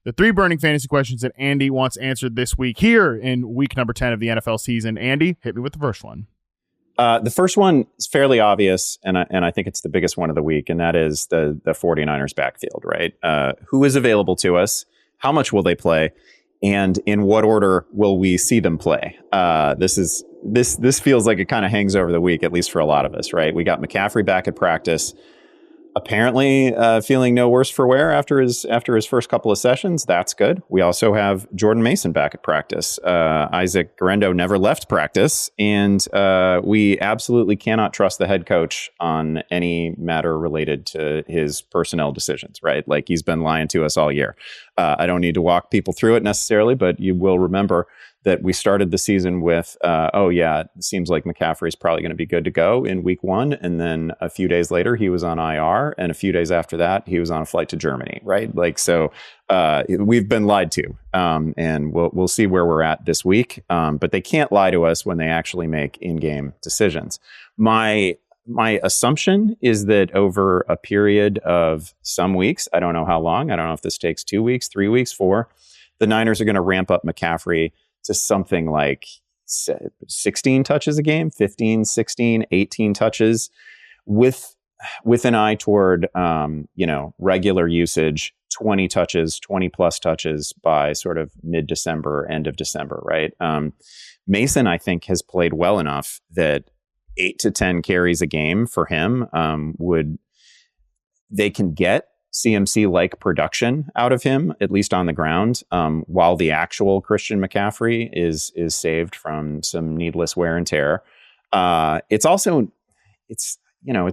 the 3 burning fantasy questions that Andy wants answered this week here in week number 10 of the NFL season. Andy, hit me with the first one. The first one is fairly obvious, and I think it's the biggest one of the week, and that is the 49ers backfield, right? Who is available to us? How much will they play? And in what order will we see them play? This feels like it kind of hangs over the week, at least for a lot of us, right? We got McCaffrey back at practice, apparently feeling no worse for wear after his first couple of sessions. That's good. We also have Jordan Mason back at practice. Isaac Guerendo never left practice, and we absolutely cannot trust the head coach on any matter related to his personnel decisions, right? Like, he's been lying to us all year. I don't need to walk people through it necessarily, but you will remember that we started the season with, it seems like McCaffrey is probably going to be good to go in week 1. And then a few days later, he was on IR. And a few days after that, he was on a flight to Germany, right? Like, so we've been lied to. And we'll see where we're at this week. But they can't lie to us when they actually make in-game decisions. My assumption is that over a period of some weeks, I don't know how long, I don't know if this takes 2 weeks, 3 weeks, 4, the Niners are going to ramp up McCaffrey to something like 16 touches a game, 15, 16, 18 touches with an eye toward, regular usage, 20 touches, 20 plus touches by sort of mid-December, end of December, right? Mason, I think, has played well enough that 8 to 10 carries a game for him they can get CMC-like production out of him, at least on the ground, while the actual Christian McCaffrey is saved from some needless wear and tear. It's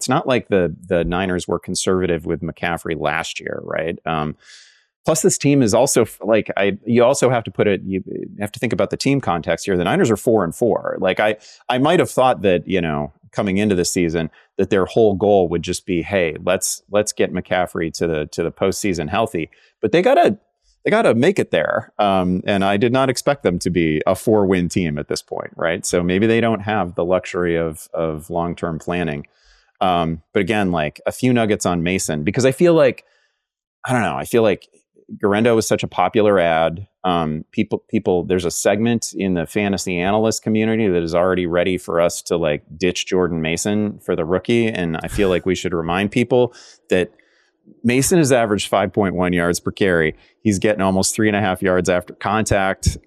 not like the Niners were conservative with McCaffrey last year, right? Plus, this team is also you also have to you have to think about the team context here. The Niners are 4-4. Like, I might have thought that, coming into the season, that their whole goal would just be, hey, let's get McCaffrey to the postseason healthy. But they gotta make it there. And I did not expect them to be a 4-win team at this point, right? So maybe they don't have the luxury of long-term planning. But again, like, a few nuggets on Mason, because I feel like Guerendo is such a popular ad. People, there's a segment in the fantasy analyst community that is already ready for us to, like, ditch Jordan Mason for the rookie. And I feel like we should remind people that Mason has averaged 5.1 yards per carry. He's getting almost 3.5 yards after contact.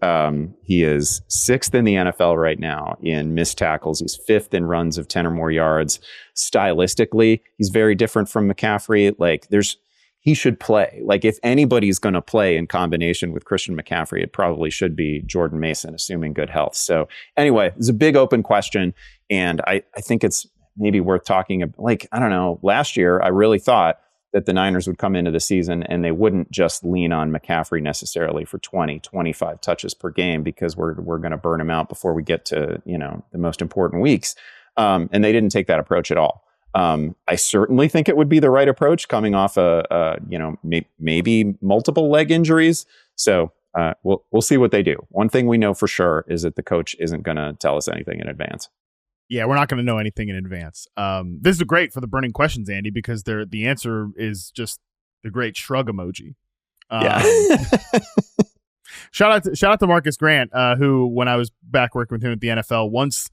He is 6th in the NFL right now in missed tackles. He's 5th in runs of 10 or more yards. Stylistically, he's very different from McCaffrey. Like, he should play. Like, if anybody's going to play in combination with Christian McCaffrey, it probably should be Jordan Mason, assuming good health. So anyway, it's a big open question. And I think it's maybe worth talking about. Like, I don't know, last year, I really thought that the Niners would come into the season and they wouldn't just lean on McCaffrey necessarily for 20, 25 touches per game, because we're going to burn him out before we get to, the most important weeks. And they didn't take that approach at all. I certainly think it would be the right approach coming off maybe multiple leg injuries. So we'll see what they do. One thing we know for sure is that the coach isn't going to tell us anything in advance. Yeah, we're not going to know anything in advance. This is great for the burning questions, Andy, because the answer is just the great shrug emoji. Yeah. Shout out to Marcus Grant, who, when I was back working with him at the NFL once,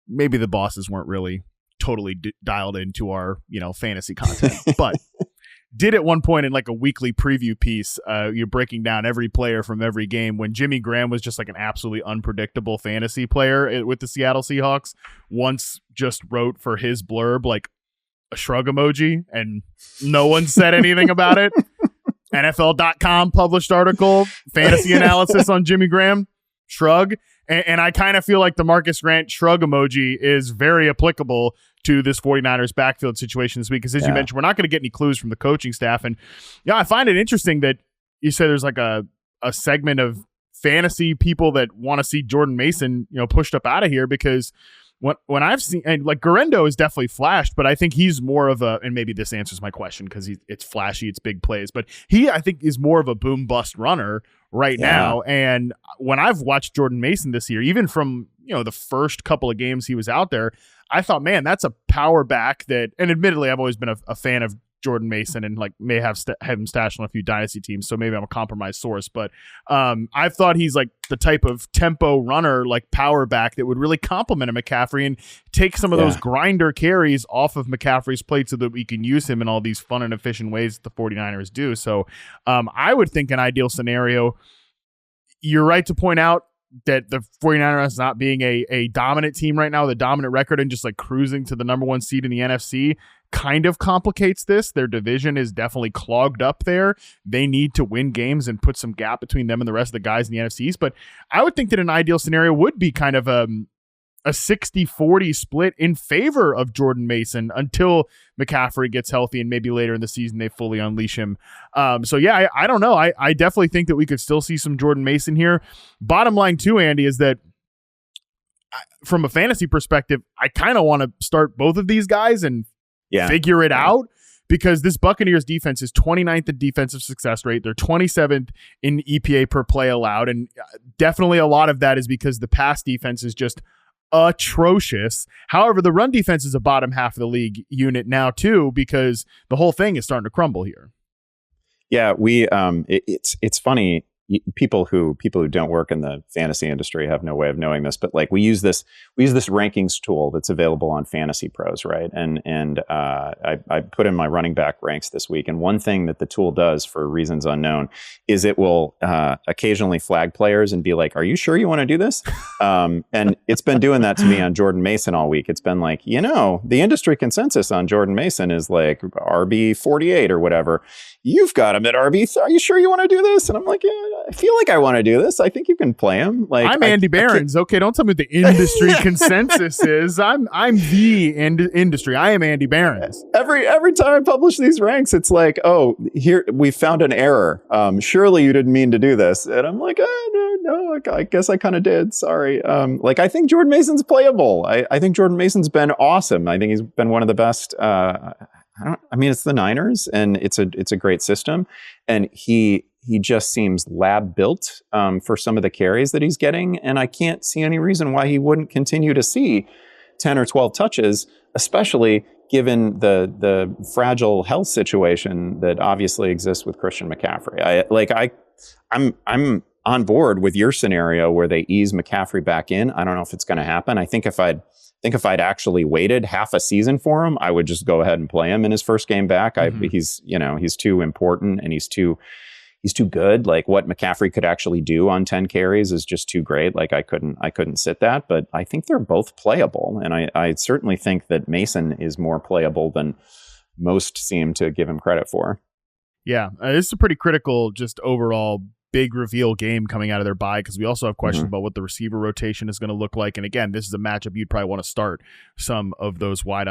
maybe the bosses weren't really totally dialed into our, fantasy content, but did at one point in, like, a weekly preview piece, you're breaking down every player from every game, when Jimmy Graham was just like an absolutely unpredictable fantasy player with the Seattle Seahawks. Once just wrote for his blurb, like, a shrug emoji, and no one said anything about it. NFL.com published article, fantasy analysis on Jimmy Graham, shrug. And I kind of feel like the Marcus Grant shrug emoji is very applicable to this 49ers backfield situation this week. Because, as you mentioned, we're not going to get any clues from the coaching staff. And I find it interesting that you say there's like a segment of fantasy people that want to see Jordan Mason, pushed up out of here, because when I've seen, and like, Guerendo is definitely flashed, but I think he's more of and maybe this answers my question because it's flashy, it's big plays, but I think is more of a boom bust runner right now. And when I've watched Jordan Mason this year, even from, the first couple of games he was out there, I thought, man, that's a power back that, and admittedly, I've always been a fan of Jordan Mason and like may have him stashed on a few dynasty teams, so maybe I'm a compromised source. But I've thought he's like the type of tempo runner, like power back that would really complement a McCaffrey and take some of those grinder carries off of McCaffrey's plate so that we can use him in all these fun and efficient ways that the 49ers do. So I would think an ideal scenario. You're right to point out that the 49ers not being a dominant team right now, the dominant record and just like cruising to the number one seed in the NFC kind of complicates this. Their division is definitely clogged up there. They need to win games and put some gap between them and the rest of the guys in the NFC East. But I would think that an ideal scenario would be kind of a 60-40 split in favor of Jordan Mason until McCaffrey gets healthy and maybe later in the season they fully unleash him. So yeah, I don't know. I definitely think that we could still see some Jordan Mason here. Bottom line too, Andy, is that from a fantasy perspective, I kind of want to start both of these guys and figure it out, because this Buccaneers defense is 29th in defensive success rate. They're 27th in EPA per play allowed. And definitely a lot of that is because the pass defense is just atrocious. However, the run defense is a bottom half of the league unit now too, because the whole thing is starting to crumble here. Yeah, it's funny. People who don't work in the fantasy industry have no way of knowing this, but like we use this rankings tool that's available on Fantasy Pros, right? And I put in my running back ranks this week, and one thing that the tool does for reasons unknown is it will occasionally flag players and be like, "Are you sure you want to do this?" And it's been doing that to me on Jordan Mason all week. It's been like, the industry consensus on Jordan Mason is like RB 48 or whatever. You've got him at RB. Are you sure you want to do this? And I'm like, I feel like I want to do this. I think you can play him. Like I'm Andy Behrens. Okay, don't tell me what the industry consensus is. I'm the industry. I am Andy Behrens. Every time I publish these ranks, it's like, oh, here we found an error. Surely you didn't mean to do this. And I'm like, no, I guess I kind of did. Sorry. I think Jordan Mason's playable. I think Jordan Mason's been awesome. I think he's been one of the best. It's the Niners, and it's a great system, and he just seems lab built for some of the carries that he's getting, and I can't see any reason why he wouldn't continue to see 10 or 12 touches, especially given the fragile health situation that obviously exists with Christian McCaffrey. I'm on board with your scenario where they ease McCaffrey back in. I don't know if it's going to happen. I think if I'd actually waited half a season for him, I would just go ahead and play him in his first game back. He's too important, and he's too good. Like what McCaffrey could actually do on 10 carries is just too great. Like I couldn't sit that, but I think they're both playable. And I certainly think that Mason is more playable than most seem to give him credit for. Yeah. This is a pretty critical, just overall big reveal game coming out of their bye, because we also have questions about what the receiver rotation is going to look like. And again, this is a matchup you'd probably want to start some of those wideouts.